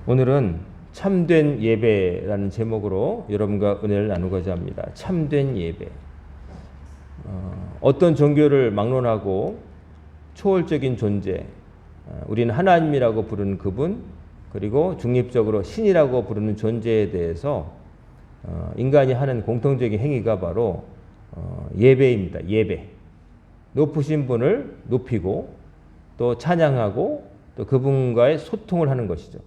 오늘은 참된 예배라는 제목으로 여러분과 은혜를 나누고자 합니다. 참된 예배. 어떤 종교를 막론하고 초월적인 존재, 우리는 하나님이라고 부르는 그분, 그리고 중립적으로 신이라고 부르는 존재에 대해서 인간이 하는 공통적인 행위가 바로 예배입니다. 예배. 높으신 분을 높이고 또 찬양하고 또 그분과의 소통을 하는 것이죠.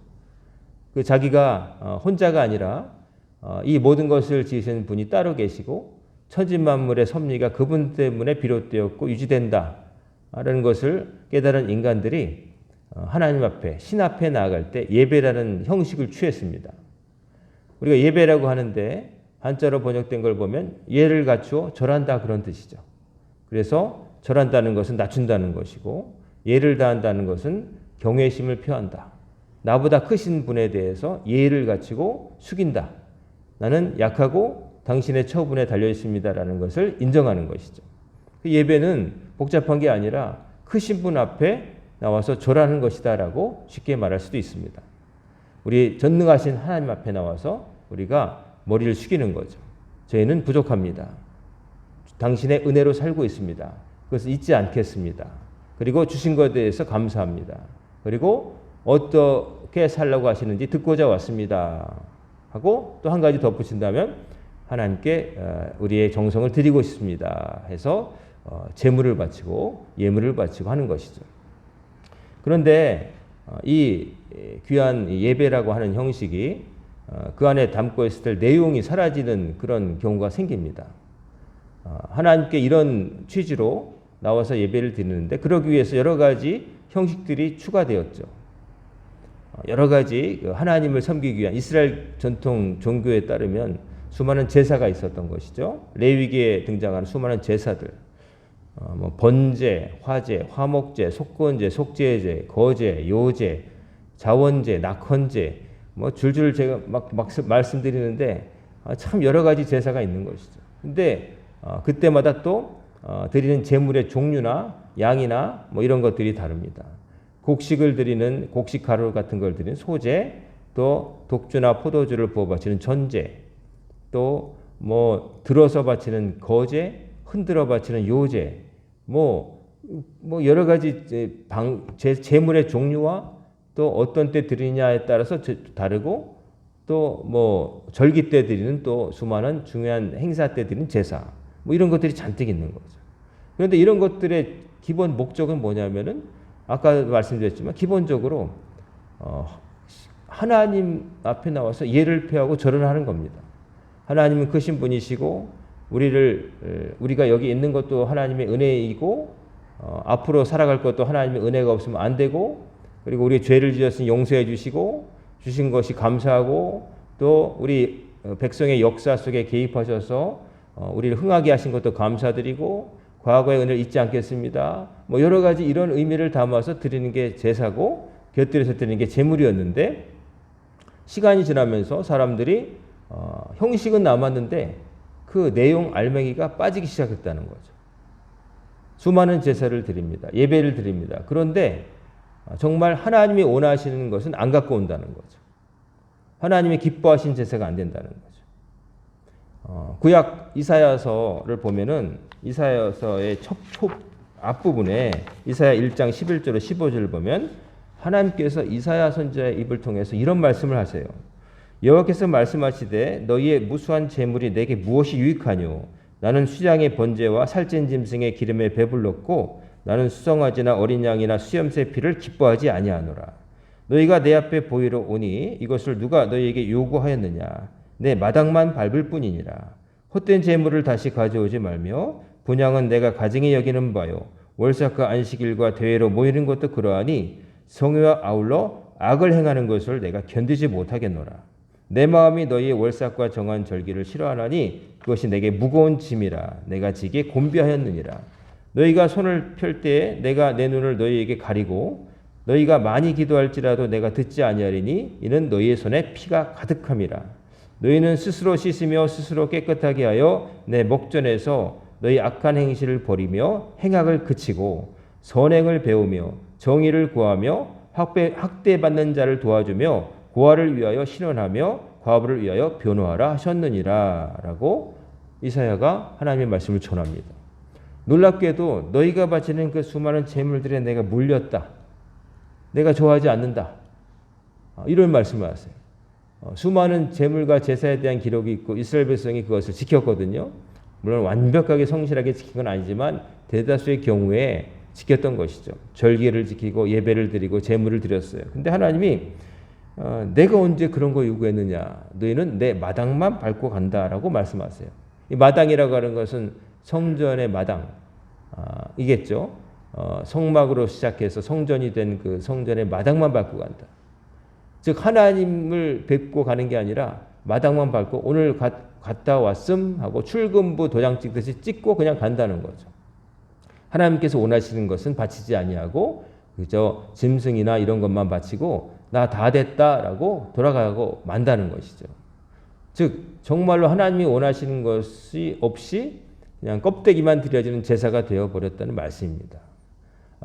그 자기가 혼자가 아니라 이 모든 것을 지으신 분이 따로 계시고 천지만물의 섭리가 그분 때문에 비롯되었고 유지된다 라는 것을 깨달은 인간들이 하나님 앞에 신 앞에 나아갈 때 예배라는 형식을 취했습니다. 우리가 예배라고 하는데 한자로 번역된 걸 보면 예를 갖추어 절한다 그런 뜻이죠. 그래서 절한다는 것은 낮춘다는 것이고 예를 다한다는 것은 경외심을 표한다. 나보다 크신 분에 대해서 예의를 갖추고 숙인다. 나는 약하고 당신의 처분에 달려 있습니다라는 것을 인정하는 것이죠. 그 예배는 복잡한 게 아니라 크신 분 앞에 나와서 절하는 것이다라고 쉽게 말할 수도 있습니다. 우리 전능하신 하나님 앞에 나와서 우리가 머리를 숙이는 거죠. 저희는 부족합니다. 당신의 은혜로 살고 있습니다. 그것을 잊지 않겠습니다. 그리고 주신 것에 대해서 감사합니다. 그리고 어떻게 살라고 하시는지 듣고자 왔습니다. 하고 또 한 가지 덧붙인다면 하나님께 우리의 정성을 드리고 싶습니다. 해서 제물을 바치고 예물을 바치고 하는 것이죠. 그런데 이 귀한 예배라고 하는 형식이 그 안에 담고 있을 때 내용이 사라지는 그런 경우가 생깁니다. 하나님께 이런 취지로 나와서 예배를 드리는데 그러기 위해서 여러 가지 형식들이 추가되었죠. 여러 가지 하나님을 섬기기 위한 이스라엘 전통 종교에 따르면 수많은 제사가 있었던 것이죠. 레위기에 등장하는 수많은 제사들, 번제, 화제, 화목제, 속건제, 속죄제, 거제, 요제, 자원제, 낙헌제, 줄줄 제가 막 말씀드리는데 참 여러 가지 제사가 있는 것이죠. 근데 그때마다 또 드리는 제물의 종류나 양이나 이런 것들이 다릅니다. 곡식을 드리는 곡식 가루 같은 걸 드리는 소제, 또 독주나 포도주를 부어 바치는 전제, 또 들어서 바치는 거제, 흔들어 바치는 요제, 여러 가지 제물의 종류와 또 어떤 때 드리냐에 따라서 다르고 또 절기 때 드리는 또 수많은 중요한 행사 때 드리는 제사, 이런 것들이 잔뜩 있는 거죠. 그런데 이런 것들의 기본 목적은 뭐냐면은 아까 말씀드렸지만 기본적으로 하나님 앞에 나와서 예를 표하고 절을 하는 겁니다. 하나님은 크신 분이시고 우리가 여기 있는 것도 하나님의 은혜이고 앞으로 살아갈 것도 하나님의 은혜가 없으면 안 되고 그리고 우리 죄를 지었으니 용서해 주시고 주신 것이 감사하고 또 우리 백성의 역사 속에 개입하셔서 우리를 흥하게 하신 것도 감사드리고 과거의 은혜를 잊지 않겠습니다. 여러 가지 이런 의미를 담아서 드리는 게 제사고 곁들여서 드리는 게 제물이었는데 시간이 지나면서 사람들이 형식은 남았는데 그 내용 알맹이가 빠지기 시작했다는 거죠. 수많은 제사를 드립니다. 예배를 드립니다. 그런데 정말 하나님이 원하시는 것은 안 갖고 온다는 거죠. 하나님이 기뻐하신 제사가 안 된다는 거죠. 구약 이사야서를 보면은 이사야서의 앞부분에 이사야 1장 11절로 15절을 보면 하나님께서 이사야 선지자의 입을 통해서 이런 말씀을 하세요. 여호와께서 말씀하시되 너희의 무수한 재물이 내게 무엇이 유익하뇨? 나는 수양의 번제와 살찐 짐승의 기름에 배불렀고 나는 수송아지나 어린 양이나 수염새 피를 기뻐하지 아니하노라. 너희가 내 앞에 보이러 오니 이것을 누가 너희에게 요구하였느냐? 내 마당만 밟을 뿐이니라. 헛된 재물을 다시 가져오지 말며 분향은 내가 가증히 여기는 바요. 월삭과 안식일과 대회로 모이는 것도 그러하니 성회와 아울러 악을 행하는 것을 내가 견디지 못하겠노라. 내 마음이 너희의 월삭과 정한 절기를 싫어하나니 그것이 내게 무거운 짐이라. 내가 지게 곤비하였느니라. 너희가 손을 펼 때에 내가 내 눈을 너희에게 가리고 너희가 많이 기도할지라도 내가 듣지 아니하리니 이는 너희의 손에 피가 가득함이라. 너희는 스스로 씻으며 스스로 깨끗하게 하여 내 목전에서 너희 악한 행실을 버리며 행악을 그치고 선행을 배우며 정의를 구하며 학대받는 자를 도와주며 고아를 위하여 신원하며 과부를 위하여 변호하라 하셨느니라 라고 이사야가 하나님의 말씀을 전합니다. 놀랍게도 너희가 바치는 그 수많은 재물들에 내가 물렸다. 내가 좋아하지 않는다. 이런 말씀을 하세요. 수많은 재물과 제사에 대한 기록이 있고 이스라엘 백성이 그것을 지켰거든요. 물론 완벽하게 성실하게 지킨 건 아니지만 대다수의 경우에 지켰던 것이죠. 절기를 지키고 예배를 드리고 제물을 드렸어요. 근데 하나님이 내가 언제 그런 거 요구했느냐. 너희는 내 마당만 밟고 간다라고 말씀하세요. 이 마당이라고 하는 것은 성전의 마당 이겠죠. 성막으로 시작해서 성전이 된 그 성전의 마당만 밟고 간다. 즉 하나님을 뵙고 가는 게 아니라 마당만 밟고 오늘 갔다 왔음 하고 출근부 도장 찍듯이 찍고 그냥 간다는 거죠. 하나님께서 원하시는 것은 바치지 아니하고 그저 짐승이나 이런 것만 바치고 나 다 됐다라고 돌아가고 만다는 것이죠. 즉 정말로 하나님이 원하시는 것이 없이 그냥 껍데기만 드려지는 제사가 되어버렸다는 말씀입니다.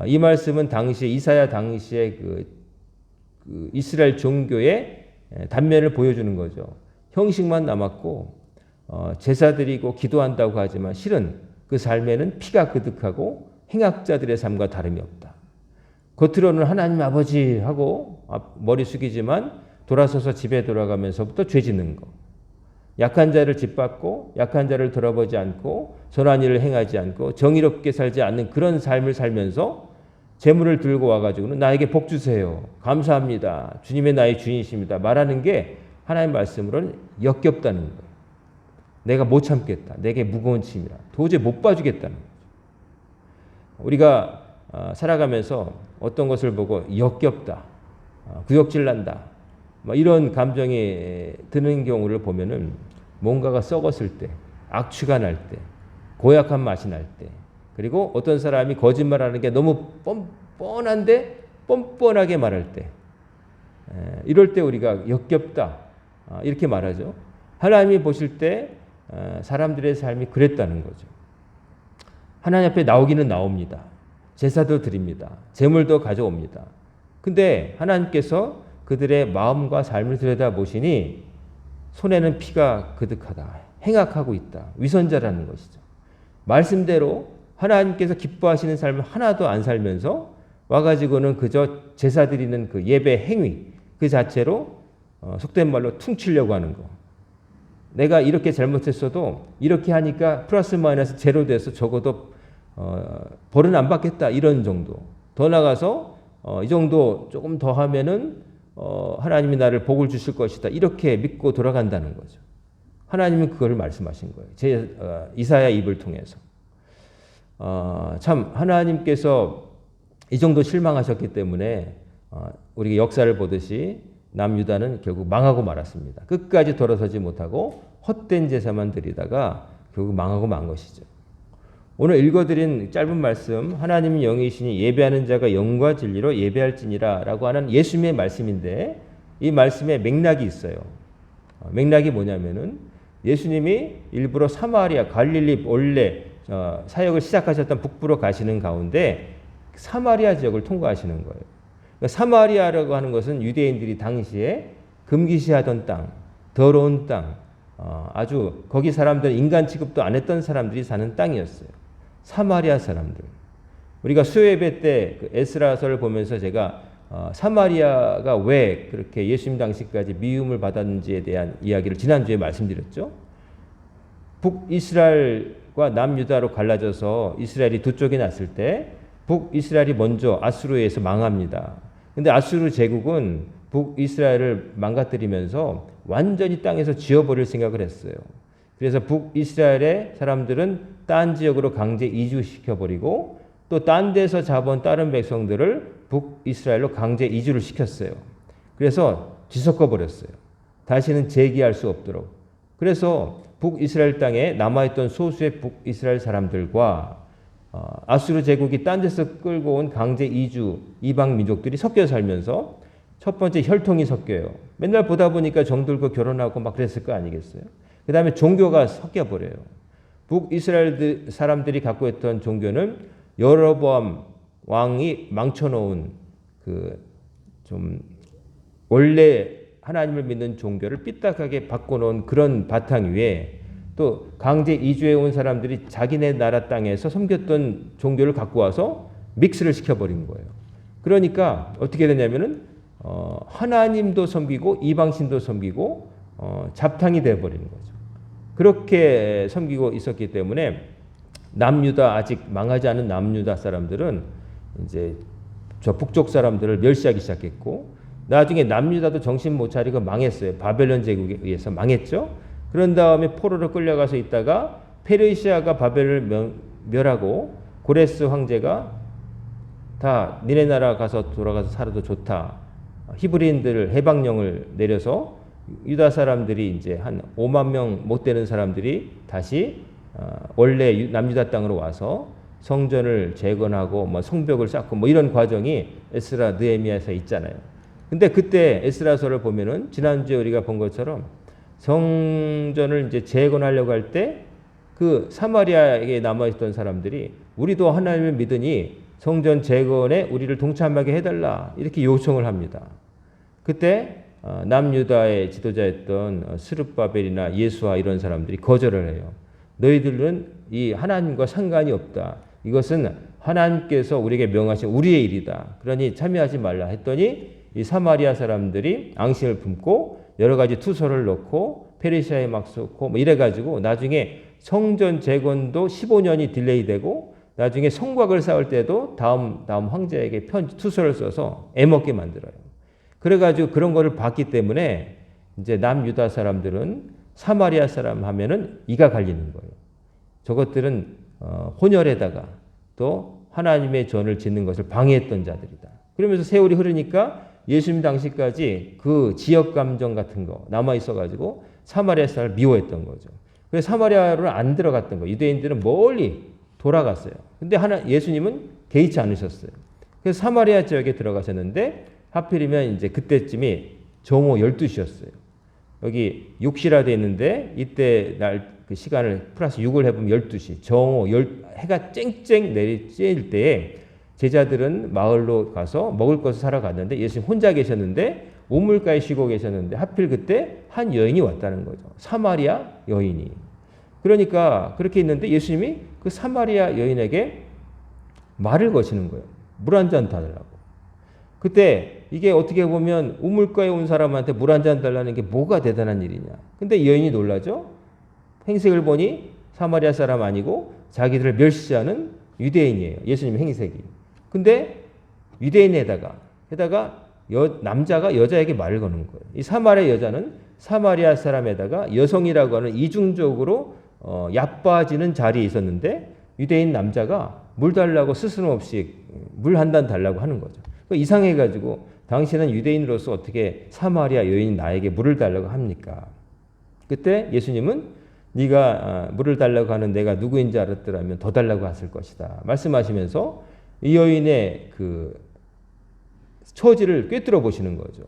이 말씀은 당시 이사야 당시의 그 이스라엘 종교의 단면을 보여주는 거죠. 형식만 남았고 제사 드리고 기도한다고 하지만 실은 그 삶에는 피가 그득하고 행악자들의 삶과 다름이 없다. 겉으로는 하나님 아버지 하고 머리 숙이지만 돌아서서 집에 돌아가면서부터 죄 짓는 거. 약한 자를 짓밟고 약한 자를 돌아보지 않고 선한 일을 행하지 않고 정의롭게 살지 않는 그런 삶을 살면서 재물을 들고 와가지고는 나에게 복 주세요. 감사합니다. 주님의 나의 주인이십니다. 말하는 게 하나님 말씀으로는 역겹다는 거예요. 내가 못 참겠다. 내게 무거운 짐이라. 도저히 못 봐주겠다는 거죠. 우리가 살아가면서 어떤 것을 보고 역겹다. 구역질 난다. 이런 감정이 드는 경우를 보면은 뭔가가 썩었을 때, 악취가 날 때, 고약한 맛이 날 때, 그리고 어떤 사람이 거짓말하는 게 너무 뻔한데 뻔뻔하게 말할 때, 이럴 때 우리가 역겹다 이렇게 말하죠. 하나님이 보실 때 사람들의 삶이 그랬다는 거죠. 하나님 앞에 나오기는 나옵니다. 제사도 드립니다. 제물도 가져옵니다. 근데 하나님께서 그들의 마음과 삶을 들여다보시니 손에는 피가 그득하다. 행악하고 있다. 위선자라는 것이죠. 말씀대로 하나님께서 기뻐하시는 삶을 하나도 안 살면서 와가지고는 그저 제사 드리는 그 예배 행위 그 자체로 속된 말로 퉁치려고 하는 거. 내가 이렇게 잘못했어도 이렇게 하니까 플러스 마이너스 제로 돼서 적어도 벌은 안 받겠다 이런 정도. 더 나가서 이 정도 조금 더 하면은 하나님이 나를 복을 주실 것이다. 이렇게 믿고 돌아간다는 거죠. 하나님은 그걸 말씀하신 거예요. 이사야 입을 통해서. 참 하나님께서 이 정도 실망하셨기 때문에 우리가 역사를 보듯이 남유다는 결국 망하고 말았습니다. 끝까지 돌아서지 못하고 헛된 제사만 드리다가 결국 망하고 만 것이죠. 오늘 읽어드린 짧은 말씀 하나님은 영이시니 예배하는 자가 영과 진리로 예배할지니라 라고 하는 예수님의 말씀인데 이 말씀에 맥락이 있어요. 맥락이 뭐냐면은 예수님이 일부러 사마리아 갈릴리 원래 사역을 시작하셨던 북부로 가시는 가운데 사마리아 지역을 통과하시는 거예요. 그러니까 사마리아라고 하는 것은 유대인들이 당시에 금기시하던 땅, 더러운 땅, 아주 거기 사람들 인간 취급도 안 했던 사람들이 사는 땅이었어요. 사마리아 사람들. 우리가 수요예배 때 그 에스라서를 보면서 제가 사마리아가 왜 그렇게 예수님 당시까지 미움을 받았는지에 대한 이야기를 지난주에 말씀드렸죠. 북이스라엘과 남유다로 갈라져서 이스라엘이 두 쪽이 났을 때 북이스라엘이 먼저 아수르에 의해서 망합니다. 근데 아수르 제국은 북이스라엘을 망가뜨리면서 완전히 땅에서 지워버릴 생각을 했어요. 그래서 북이스라엘의 사람들은 딴 지역으로 강제 이주시켜버리고 또 딴 데서 잡은 다른 백성들을 북이스라엘로 강제 이주를 시켰어요. 그래서 뒤섞어버렸어요. 다시는 재기할 수 없도록. 그래서 북이스라엘 땅에 남아있던 소수의 북이스라엘 사람들과 아수르 제국이 딴 데서 끌고 온 강제 이주 이방 민족들이 섞여 살면서 첫 번째 혈통이 섞여요. 맨날 보다 보니까 정들고 결혼하고 막 그랬을 거 아니겠어요? 그 다음에 종교가 섞여버려요. 북이스라엘 사람들이 갖고 있던 종교는 여로보암 왕이 망쳐놓은 그 좀 원래 하나님을 믿는 종교를 삐딱하게 바꿔놓은 그런 바탕 위에 또 강제 이주해 온 사람들이 자기네 나라 땅에서 섬겼던 종교를 갖고 와서 믹스를 시켜버린 거예요. 그러니까 어떻게 되냐면은 하나님도 섬기고 이방신도 섬기고 잡탕이 돼버리는 거죠. 그렇게 섬기고 있었기 때문에 남유다, 아직 망하지 않은 남유다 사람들은 이제 저 북쪽 사람들을 멸시하기 시작했고, 나중에 남유다도 정신 못 차리고 망했어요. 바벨론 제국에 의해서 망했죠. 그런 다음에 포로로 끌려가서 있다가 페르시아가 바벨을 멸하고 고레스 황제가 다 니네 나라 가서 돌아가서 살아도 좋다, 히브리인들 해방령을 내려서 유다 사람들이 이제 한 5만 명 못 되는 사람들이 다시 원래 남유다 땅으로 와서 성전을 재건하고 뭐 성벽을 쌓고 뭐 이런 과정이 에스라 느헤미야에서 있잖아요. 근데 그때 에스라서를 보면은 지난주에 우리가 본 것처럼 성전을 이제 재건하려고 할 때 그 사마리아에 남아있던 사람들이 우리도 하나님을 믿으니 성전 재건에 우리를 동참하게 해달라, 이렇게 요청을 합니다. 그때 남유다의 지도자였던 스룹바벨이나 예수와 이런 사람들이 거절을 해요. 너희들은 이 하나님과 상관이 없다. 이것은 하나님께서 우리에게 명하신 우리의 일이다. 그러니 참여하지 말라 했더니 이 사마리아 사람들이 앙심을 품고 여러 가지 투서를 넣고 페르시아에 막 쏘고 뭐 이래가지고 나중에 성전 재건도 15년이 딜레이되고 나중에 성곽을 쌓을 때도 다음 황제에게 투서를 써서 애먹게 만들어요. 그래가지고 그런 거를 봤기 때문에 이제 남유다 사람들은 사마리아 사람 하면은 이가 갈리는 거예요. 저것들은 혼혈에다가 또 하나님의 전을 짓는 것을 방해했던 자들이다. 그러면서 세월이 흐르니까 예수님 당시까지 그 지역 감정 같은 거 남아 있어가지고 사마리아 사람을 미워했던 거죠. 그래서 사마리아로 안 들어갔던 거예요. 유대인들은 멀리 돌아갔어요. 근데 예수님은 개의치 않으셨어요. 그래서 사마리아 지역에 들어가셨는데 하필이면 이제 그때쯤이 정오 12시였어요. 여기 6시라 돼 있는데 이때 그 시간을 플러스 6을 해보면 12시, 정오, 해가 쨍쨍 내리쬐일 때에 제자들은 마을로 가서 먹을 것을 사러 갔는데 예수님 혼자 계셨는데 우물가에 쉬고 계셨는데 하필 그때 한 여인이 왔다는 거죠. 사마리아 여인이. 그러니까 그렇게 있는데 예수님이 그 사마리아 여인에게 말을 거시는 거예요. 물 한 잔 달라고. 그때 이게 어떻게 보면 우물가에 온 사람한테 물 한 잔 달라는 게 뭐가 대단한 일이냐. 근데 여인이 놀라죠. 행색을 보니 사마리아 사람 아니고 자기들을 멸시하는 유대인이에요. 예수님 행색이. 근데 유대인에다가 남자가 여자에게 말을 거는 거예요. 이 사마리아 여자는 사마리아 사람에다가 여성이라고 하는 이중적으로 얕빠지는 자리에 있었는데 유대인 남자가 물 달라고 스스럼없이 물 한 잔 달라고 하는 거죠. 이상해가지고 당신은 유대인으로서 어떻게 사마리아 여인이 나에게 물을 달라고 합니까? 그때 예수님은 네가 물을 달라고 하는 내가 누구인지 알았더라면 더 달라고 했을 것이다 말씀하시면서 이 여인의 그 처지를 꿰뚫어 보시는 거죠.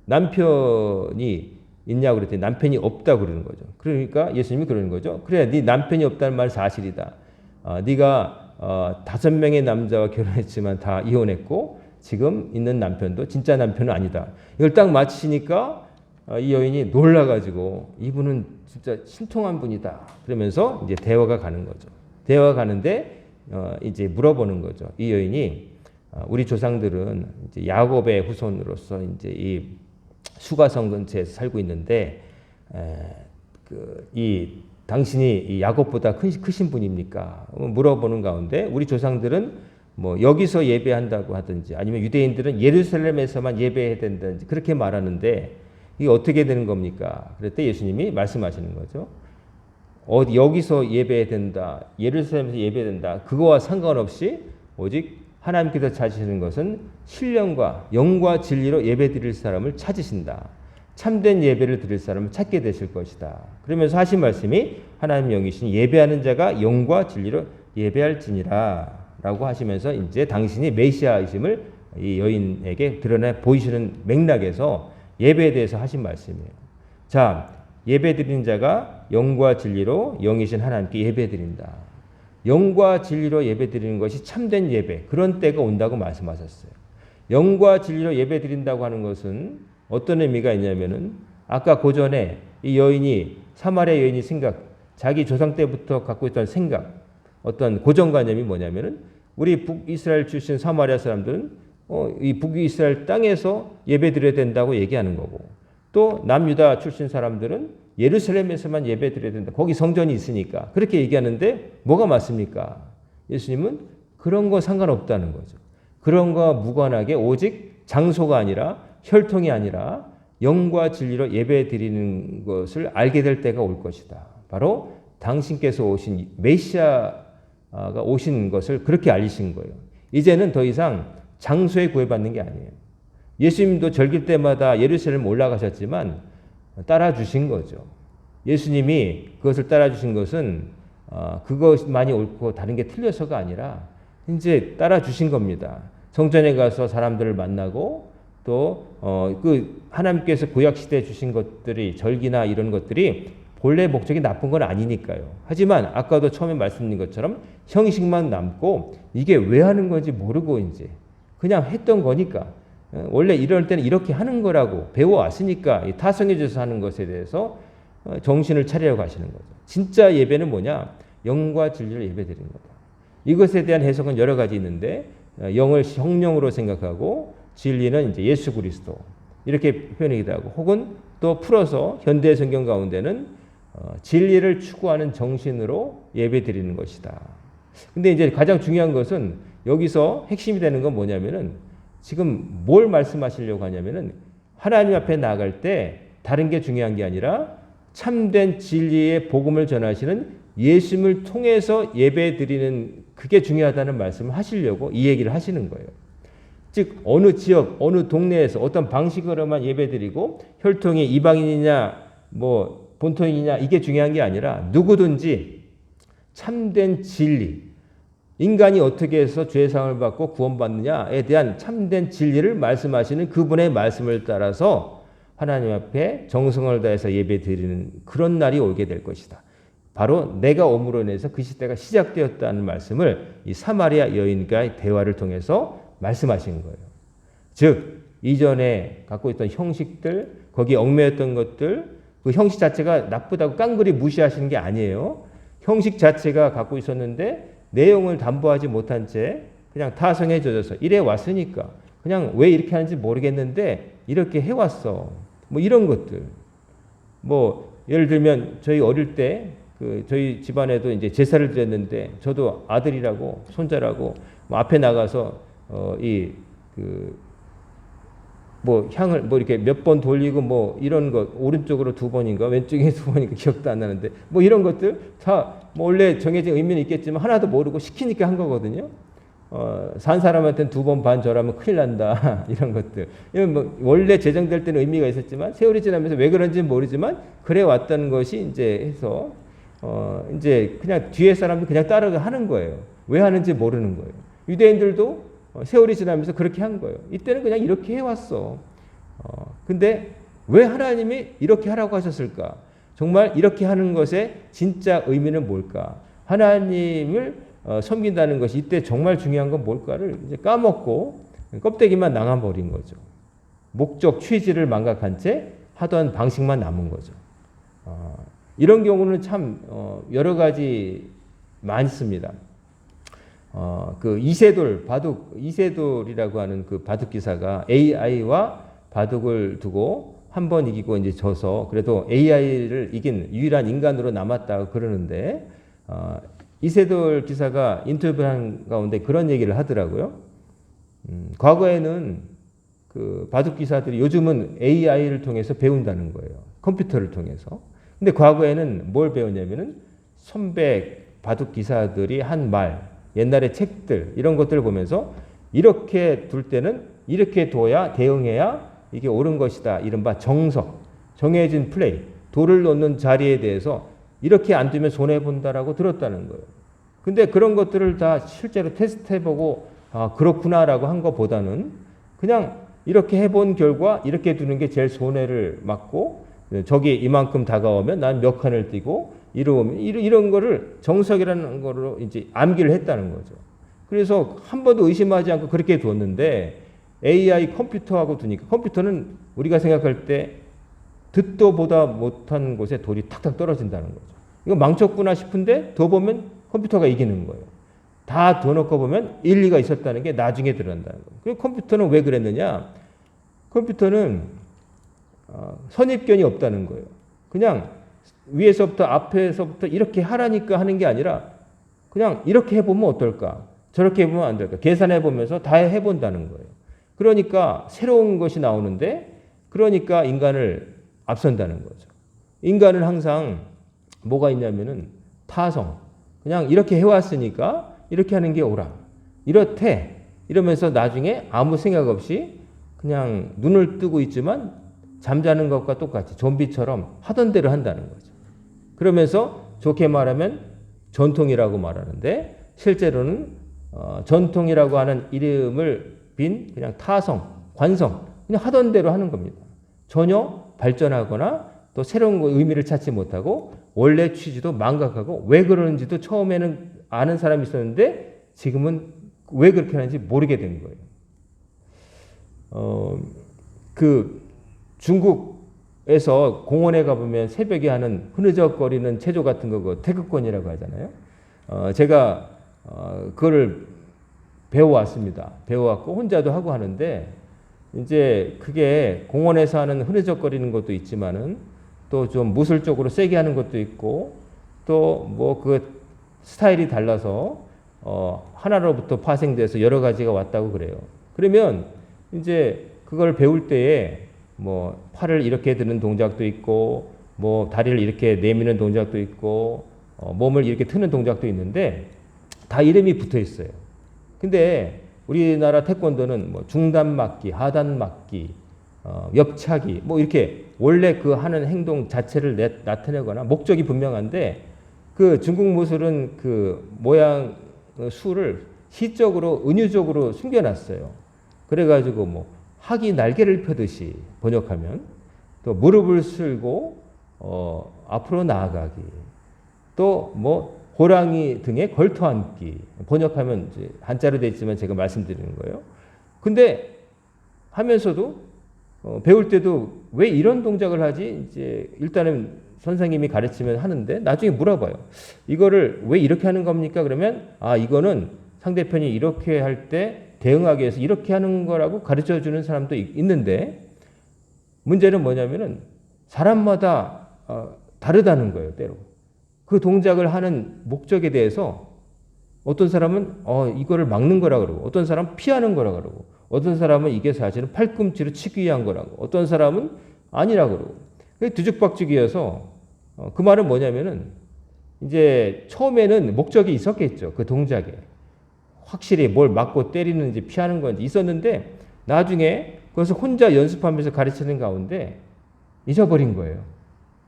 남편이 있냐고 그랬더니 남편이 없다고 그러는 거죠. 그러니까 예수님이 그러는 거죠. 그래, 네 남편이 없다는 말 사실이다. 네가 5명의 남자와 결혼했지만 다 이혼했고 지금 있는 남편도 진짜 남편은 아니다. 이걸 딱 마치니까 이 여인이 놀라가지고 이분은 진짜 신통한 분이다. 그러면서 이제 대화가 가는 거죠. 대화가 가는데 이제 물어보는 거죠. 이 여인이 우리 조상들은 이제 야곱의 후손으로서 이제 이 수가성 근처에서 살고 있는데 당신이 이 야곱보다 크신 분입니까? 물어보는 가운데 우리 조상들은 뭐 여기서 예배한다고 하든지 아니면 유대인들은 예루살렘에서만 예배해야 된다든지 그렇게 말하는데 이게 어떻게 되는 겁니까? 그랬더니 예수님이 말씀하시는 거죠. 여기서 예배해야 된다, 예루살렘에서 예배해야 된다, 그거와 상관없이 오직 하나님께서 찾으시는 것은 신령과 영과 진리로 예배드릴 사람을 찾으신다. 참된 예배를 드릴 사람을 찾게 되실 것이다. 그러면서 하신 말씀이 하나님 영이신 예배하는 자가 영과 진리로 예배할지니라 라고 하시면서 이제 당신이 메시아이심을 이 여인에게 드러내 보이시는 맥락에서 예배에 대해서 하신 말씀이에요. 자, 예배드리는 자가 영과 진리로 영이신 하나님께 예배드린다. 영과 진리로 예배드리는 것이 참된 예배, 그런 때가 온다고 말씀하셨어요. 영과 진리로 예배드린다고 하는 것은 어떤 의미가 있냐면은 아까 고전에 이 여인이 사마리아 여인이 자기 조상 때부터 갖고 있던 생각, 어떤 고정관념이 뭐냐면은 우리 북이스라엘 출신 사마리아 사람들은 이 북이스라엘 땅에서 예배드려야 된다고 얘기하는 거고, 또 남유다 출신 사람들은 예루살렘에서만 예배드려야 된다. 거기 성전이 있으니까 그렇게 얘기하는데 뭐가 맞습니까? 예수님은 그런 거 상관없다는 거죠. 그런 거와 무관하게 오직 장소가 아니라 혈통이 아니라 영과 진리로 예배드리는 것을 알게 될 때가 올 것이다. 바로 당신께서 오신 메시아가 오신 것을 그렇게 알리신 거예요. 이제는 더 이상 장소에 구애받는 게 아니에요. 예수님도 절기 때마다 예루살렘 올라가셨지만 따라주신 거죠. 예수님이 그것을 따라주신 것은 그것만이 옳고 다른 게 틀려서가 아니라 이제 따라주신 겁니다. 성전에 가서 사람들을 만나고 또 그 하나님께서 구약 시대에 주신 것들이 절기나 이런 것들이 본래 목적이 나쁜 건 아니니까요. 하지만 아까도 처음에 말씀드린 것처럼 형식만 남고 이게 왜 하는 건지 모르고 이제 그냥 했던 거니까 원래 이럴 때는 이렇게 하는 거라고 배워왔으니까 타성해져서 하는 것에 대해서 정신을 차리려고 하시는 거죠. 진짜 예배는 뭐냐? 영과 진리를 예배드리는 거다. 이것에 대한 해석은 여러 가지 있는데 영을 성령으로 생각하고 진리는 이제 예수 그리스도 이렇게 표현하기도 하고, 혹은 또 풀어서 현대 성경 가운데는 진리를 추구하는 정신으로 예배드리는 것이다. 근데 이제 가장 중요한 것은 여기서 핵심이 되는 건 뭐냐면은 지금 뭘 말씀하시려고 하냐면은 하나님 앞에 나아갈 때 다른 게 중요한 게 아니라 참된 진리의 복음을 전하시는 예수님을 통해서 예배드리는 그게 중요하다는 말씀을 하시려고 이 얘기를 하시는 거예요. 즉 어느 지역, 어느 동네에서 어떤 방식으로만 예배드리고 혈통이 이방인이냐 뭐 본토인이냐 이게 중요한 게 아니라 누구든지 참된 진리, 인간이 어떻게 해서 죄사함을 받고 구원받느냐에 대한 참된 진리를 말씀하시는 그분의 말씀을 따라서 하나님 앞에 정성을 다해서 예배드리는 그런 날이 오게 될 것이다. 바로 내가 옴으로 인해서 그 시대가 시작되었다는 말씀을 이 사마리아 여인과의 대화를 통해서 말씀하신 거예요. 즉 이전에 갖고 있던 형식들, 거기에 얽매였던 것들, 그 형식 자체가 나쁘다고 깡그리 무시하시는 게 아니에요. 형식 자체가 갖고 있었는데 내용을 담보하지 못한 채 그냥 타성해져서 이래 왔으니까 그냥 왜 이렇게 하는지 모르겠는데 이렇게 해왔어. 뭐 이런 것들. 뭐 예를 들면 저희 어릴 때 저희 집안에도 이제 제사를 드렸는데 저도 아들이라고 손자라고 뭐 앞에 나가서 뭐 향을 뭐 이렇게 몇 번 돌리고 뭐 이런 것 오른쪽으로 2번인가 왼쪽에 2번인가 기억도 안 나는데 뭐 이런 것들 다 뭐 원래 정해진 의미는 있겠지만 하나도 모르고 시키니까 한 거거든요. 산 사람한테는 2번 반 절하면 큰일 난다 이런 것들. 이건 뭐 원래 제정될 때는 의미가 있었지만 세월이 지나면서 왜 그런지는 모르지만 그래 왔다는 것이 이제 해서 이제 그냥 뒤에 사람들 그냥 따르게 하는 거예요. 왜 하는지 모르는 거예요. 유대인들도 세월이 지나면서 그렇게 한 거예요. 이때는 그냥 이렇게 해왔어. 근데 왜 하나님이 이렇게 하라고 하셨을까? 정말 이렇게 하는 것의 진짜 의미는 뭘까? 하나님을 섬긴다는 것이 이때 정말 중요한 건 뭘까를 이제 까먹고 껍데기만 나가버린 거죠. 목적, 취지를 망각한 채 하던 방식만 남은 거죠. 이런 경우는 참 여러 가지 많습니다. 그 이세돌이라고 하는 그 바둑 기사가 AI와 바둑을 두고 한 번 이기고 이제 져서 그래도 AI를 이긴 유일한 인간으로 남았다고 그러는데 이세돌 기사가 인터뷰한 가운데 그런 얘기를 하더라고요. 과거에는 그 바둑 기사들이 요즘은 AI를 통해서 배운다는 거예요. 컴퓨터를 통해서. 근데 과거에는 뭘 배웠냐면은 선배 바둑 기사들이 한 말, 옛날의 책들 이런 것들을 보면서 이렇게 둘 때는 이렇게 둬야 대응해야 이게 옳은 것이다. 이른바 정석, 정해진 플레이, 돌을 놓는 자리에 대해서 이렇게 안 두면 손해본다라고 들었다는 거예요. 근데 그런 것들을 다 실제로 테스트해보고 그렇구나라고 한 것보다는 그냥 이렇게 해본 결과 이렇게 두는 게 제일 손해를 막고 적이 이만큼 다가오면 난 몇 칸을 뛰고 이런 거를 정석이라는 거로 이제 암기를 했다는 거죠. 그래서 한 번도 의심하지 않고 그렇게 뒀는데 AI 컴퓨터하고 두니까 컴퓨터는 우리가 생각할 때 듣도 보다 못한 곳에 돌이 탁탁 떨어진다는 거죠. 이거 망쳤구나 싶은데 더 보면 컴퓨터가 이기는 거예요. 다 더 넣고 보면 일리가 있었다는 게 나중에 드러난다는 거예요. 그리고 컴퓨터는 왜 그랬느냐? 컴퓨터는 선입견이 없다는 거예요. 그냥 위에서부터 앞에서부터 이렇게 하라니까 하는 게 아니라 그냥 이렇게 해보면 어떨까? 저렇게 해보면 안 될까? 계산해보면서 다 해본다는 거예요. 그러니까 새로운 것이 나오는데 그러니까 인간을 앞선다는 거죠. 인간은 항상 뭐가 있냐면은 타성. 그냥 이렇게 해왔으니까 이렇게 하는 게 옳아. 이렇대. 이러면서 나중에 아무 생각 없이 그냥 눈을 뜨고 있지만 잠자는 것과 똑같이 좀비처럼 하던 대로 한다는 거죠. 그러면서 좋게 말하면 전통이라고 말하는데 실제로는 전통이라고 하는 이름을 빈 그냥 타성, 관성, 그냥 하던 대로 하는 겁니다. 전혀 발전하거나 또 새로운 의미를 찾지 못하고 원래 취지도 망각하고 왜 그러는지도 처음에는 아는 사람이 있었는데 지금은 왜 그렇게 하는지 모르게 된 거예요. 그 중국에서 공원에 가보면 새벽에 하는 흐느적거리는 체조 같은 거 그 태극권이라고 하잖아요. 제가 그거를 배워왔습니다. 배워왔고 혼자도 하고 하는데 이제 그게 공원에서 하는 흐느적거리는 것도 있지만은 또 좀 무술적으로 세게 하는 것도 있고 또 뭐 그 스타일이 달라서 하나로부터 파생돼서 여러 가지가 왔다고 그래요. 그러면 이제 그걸 배울 때에 뭐 팔을 이렇게 드는 동작도 있고 뭐 다리를 이렇게 내미는 동작도 있고 몸을 이렇게 트는 동작도 있는데 다 이름이 붙어 있어요. 근데 우리나라 태권도는 뭐 중단 맞기, 하단 맞기, 옆차기 뭐 이렇게 원래 그 하는 행동 자체를 나타내거나 목적이 분명한데 그 중국 무술은 그 모양 수를 시적으로 은유적으로 숨겨놨어요. 그래가지고 뭐 학이 날개를 펴듯이 번역하면 또 무릎을 쓸고 앞으로 나아가기 또 뭐 호랑이 등에 걸터 앉기 번역하면 이제 한자로 되어 있지만 제가 말씀드리는 거예요. 근데 하면서도 배울 때도 왜 이런 동작을 하지? 이제 일단은 선생님이 가르치면 하는데 나중에 물어봐요. 이거를 왜 이렇게 하는 겁니까? 그러면 이거는 상대편이 이렇게 할 때 대응하기 위해서 이렇게 하는 거라고 가르쳐 주는 사람도 있는데 문제는 뭐냐면은 사람마다 다르다는 거예요. 때로. 그 동작을 하는 목적에 대해서 어떤 사람은 이거를 막는 거라 그러고 어떤 사람은 피하는 거라 그러고 어떤 사람은 이게 사실은 팔꿈치로 치기 위한 거라고 어떤 사람은 아니라 그러고 뒤죽박죽이어서 그 말은 뭐냐면은 이제 처음에는 목적이 있었겠죠. 그 동작에 확실히 뭘 맞고 때리는지 피하는 건지 있었는데 나중에 그것을 혼자 연습하면서 가르치는 가운데 잊어버린 거예요.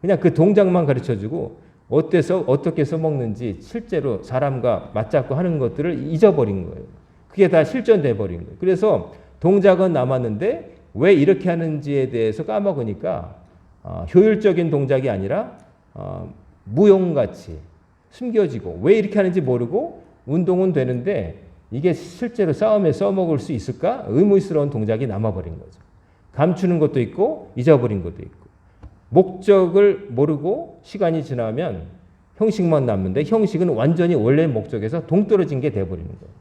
그냥 그 동작만 가르쳐주고 어떻게 써먹는지 실제로 사람과 맞잡고 하는 것들을 잊어버린 거예요. 그게 다 실전돼 버린 거예요. 그래서 동작은 남았는데 왜 이렇게 하는지에 대해서 까먹으니까 효율적인 동작이 아니라 무용같이 숨겨지고 왜 이렇게 하는지 모르고 운동은 되는데 이게 실제로 싸움에 써먹을 수 있을까? 의문스러운 동작이 남아버린 거죠. 감추는 것도 있고 잊어버린 것도 있고 목적을 모르고 시간이 지나면 형식만 남는데 형식은 완전히 원래 목적에서 동떨어진 게 돼버리는 거예요.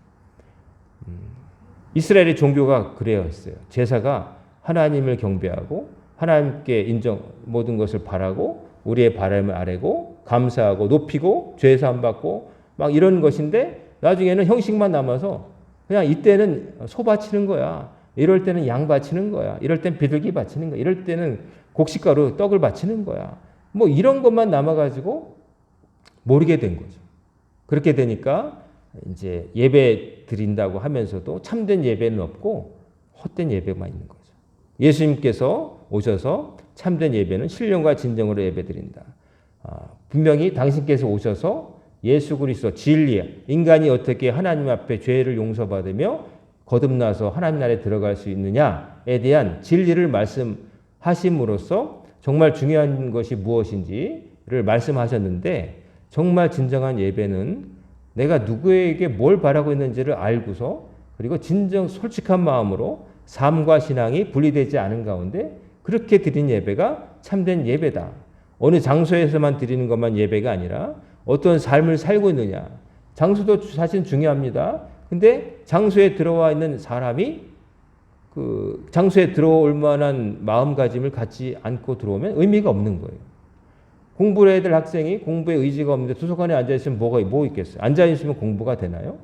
이스라엘의 종교가 그래야 했어요. 제사가 하나님을 경배하고 하나님께 모든 것을 바라고 우리의 바람을 아뢰고 감사하고 높이고 죄 사함 받고 막 이런 것인데 나중에는 형식만 남아서 그냥 이때는 소 바치는 거야. 이럴 때는 양 바치는 거야. 이럴 땐 비둘기 바치는 거야. 이럴 때는 곡식가루 떡을 바치는 거야. 뭐 이런 것만 남아가지고 모르게 된 거죠. 그렇게 되니까 이제 예배 드린다고 하면서도 참된 예배는 없고 헛된 예배만 있는 거죠. 예수님께서 오셔서 참된 예배는 신령과 진정으로 예배 드린다. 분명히 당신께서 오셔서 예수 그리스도 진리, 인간이 어떻게 하나님 앞에 죄를 용서받으며 거듭나서 하나님 나라에 들어갈 수 있느냐에 대한 진리를 말씀하심으로써 정말 중요한 것이 무엇인지를 말씀하셨는데 정말 진정한 예배는 내가 누구에게 뭘 바라고 있는지를 알고서 그리고 진정 솔직한 마음으로 삶과 신앙이 분리되지 않은 가운데 그렇게 드린 예배가 참된 예배다. 어느 장소에서만 드리는 것만 예배가 아니라 어떤 삶을 살고 있느냐. 장소도 사실 중요합니다. 근데 장소에 들어와 있는 사람이 그 장소에 들어올 만한 마음가짐을 갖지 않고 들어오면 의미가 없는 거예요. 공부를 해야 될 학생이 공부에 의지가 없는데 도서관에 앉아있으면 뭐 있겠어요? 앉아있으면 공부가 되나요?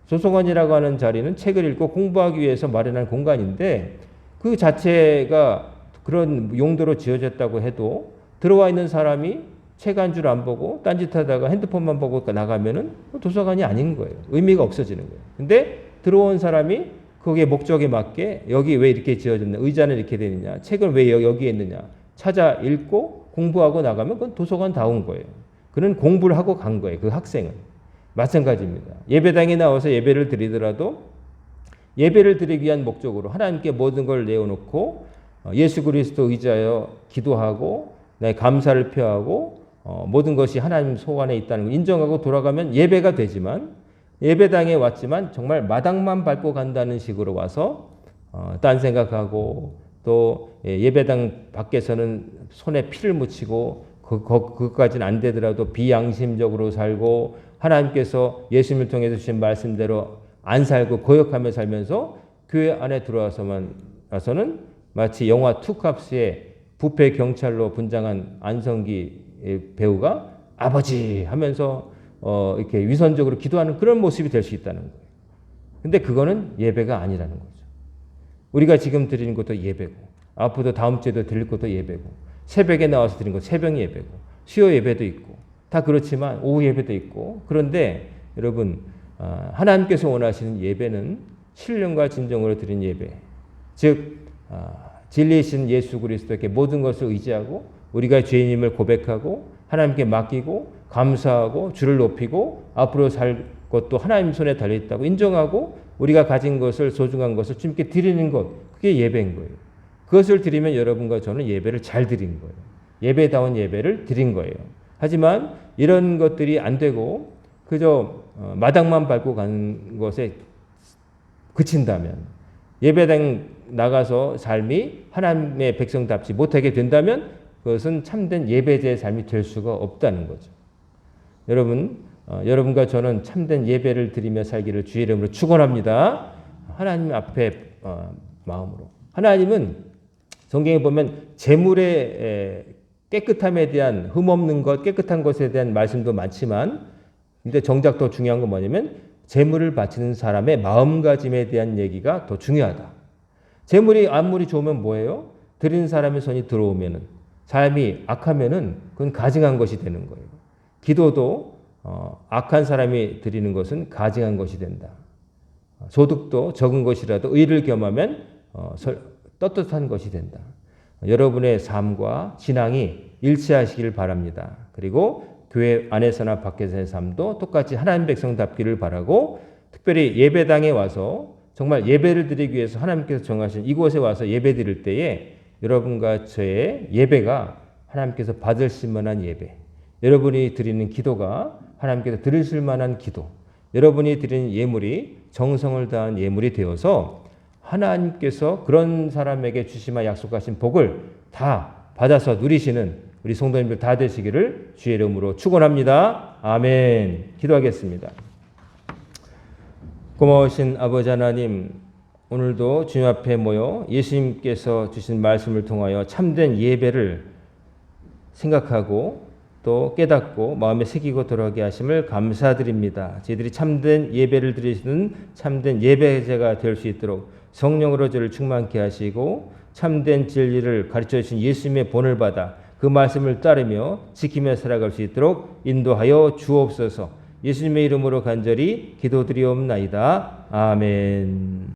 도서관이라고 하는 자리는 책을 읽고 공부하기 위해서 마련한 공간인데 그 자체가 그런 용도로 지어졌다고 해도 들어와 있는 사람이 책 한 줄 안 보고 딴짓하다가 핸드폰만 보고 나가면은 도서관이 아닌 거예요. 의미가 없어지는 거예요. 근데 들어온 사람이 거기에 목적에 맞게 여기 왜 이렇게 지어졌냐, 의자는 이렇게 되느냐, 책을 왜 여기에 있느냐 찾아 읽고 공부하고 나가면 그건 도서관다운 거예요. 그는 공부를 하고 간 거예요. 그 학생은. 마찬가지입니다. 예배당에 나와서 예배를 드리더라도 예배를 드리기 위한 목적으로 하나님께 모든 걸 내어놓고 예수 그리스도 의지하여 기도하고 감사를 표하고 모든 것이 하나님 소관에 있다는 걸 인정하고 돌아가면 예배가 되지만 예배당에 왔지만 정말 마당만 밟고 간다는 식으로 와서 딴 생각하고 또 예배당 밖에서는 손에 피를 묻히고 그것까지는 안 되더라도 비양심적으로 살고 하나님께서 예수님을 통해서 주신 말씀대로 안 살고 거역하며 살면서 교회 안에 들어와서는 마치 영화 투캅스의 부패 경찰로 분장한 안성기 배우가 아버지 하면서 이렇게 위선적으로 기도하는 그런 모습이 될 수 있다는 거예요. 근데 그거는 예배가 아니라는 거죠. 우리가 지금 드리는 것도 예배고 앞으로도 다음 주에도 드릴 것도 예배고 새벽에 나와서 드리는 것 새벽 예배고 수요 예배도 있고 다 그렇지만 오후 예배도 있고 그런데 여러분 하나님께서 원하시는 예배는 신령과 진정으로 드린 예배 즉 진리이신 예수 그리스도께 모든 것을 의지하고 우리가 죄인임을 고백하고 하나님께 맡기고 감사하고 주를 높이고 앞으로 살 것도 하나님 손에 달려있다고 인정하고 우리가 가진 것을 소중한 것을 주님께 드리는 것 그게 예배인 거예요. 그것을 드리면 여러분과 저는 예배를 잘 드린 거예요. 예배다운 예배를 드린 거예요. 하지만 이런 것들이 안 되고 그저 마당만 밟고 가는 것에 그친다면 예배당 나가서 삶이 하나님의 백성답지 못하게 된다면 그것은 참된 예배자의 삶이 될 수가 없다는 거죠. 여러분과 저는 참된 예배를 드리며 살기를 주의 이름으로 축원합니다. 하나님 앞에 마음으로. 하나님은 성경에 보면 재물의 깨끗함에 대한 흠없는 것, 깨끗한 것에 대한 말씀도 많지만 근데 정작 더 중요한 건 뭐냐면 재물을 바치는 사람의 마음가짐에 대한 얘기가 더 중요하다. 재물이 아무리 좋으면 뭐예요? 드리는 사람의 손이 들어오면은 삶이 악하면은 그건 가증한 것이 되는 거예요. 기도도 악한 사람이 드리는 것은 가증한 것이 된다. 소득도 적은 것이라도 의를 겸하면 떳떳한 것이 된다. 여러분의 삶과 신앙이 일치하시기를 바랍니다. 그리고 교회 안에서나 밖에서의 삶도 똑같이 하나님 백성답기를 바라고 특별히 예배당에 와서 정말 예배를 드리기 위해서 하나님께서 정하신 이곳에 와서 예배 드릴 때에 여러분과 저의 예배가 하나님께서 받으실 만한 예배, 여러분이 드리는 기도가 하나님께서 들으실 만한 기도, 여러분이 드리는 예물이 정성을 다한 예물이 되어서 하나님께서 그런 사람에게 주시마 약속하신 복을 다 받아서 누리시는 우리 성도님들 다 되시기를 주의 이름으로 축원합니다. 아멘. 기도하겠습니다. 고마우신 아버지 하나님, 오늘도 주님 앞에 모여 예수님께서 주신 말씀을 통하여 참된 예배를 생각하고 또 깨닫고 마음에 새기고 돌아가게 하심을 감사드립니다. 저희들이 참된 예배를 드리시는 참된 예배자가 될 수 있도록 성령으로 저를 충만케 하시고 참된 진리를 가르쳐 주신 예수님의 본을 받아 그 말씀을 따르며 지키며 살아갈 수 있도록 인도하여 주옵소서. 예수님의 이름으로 간절히 기도드리옵나이다. 아멘.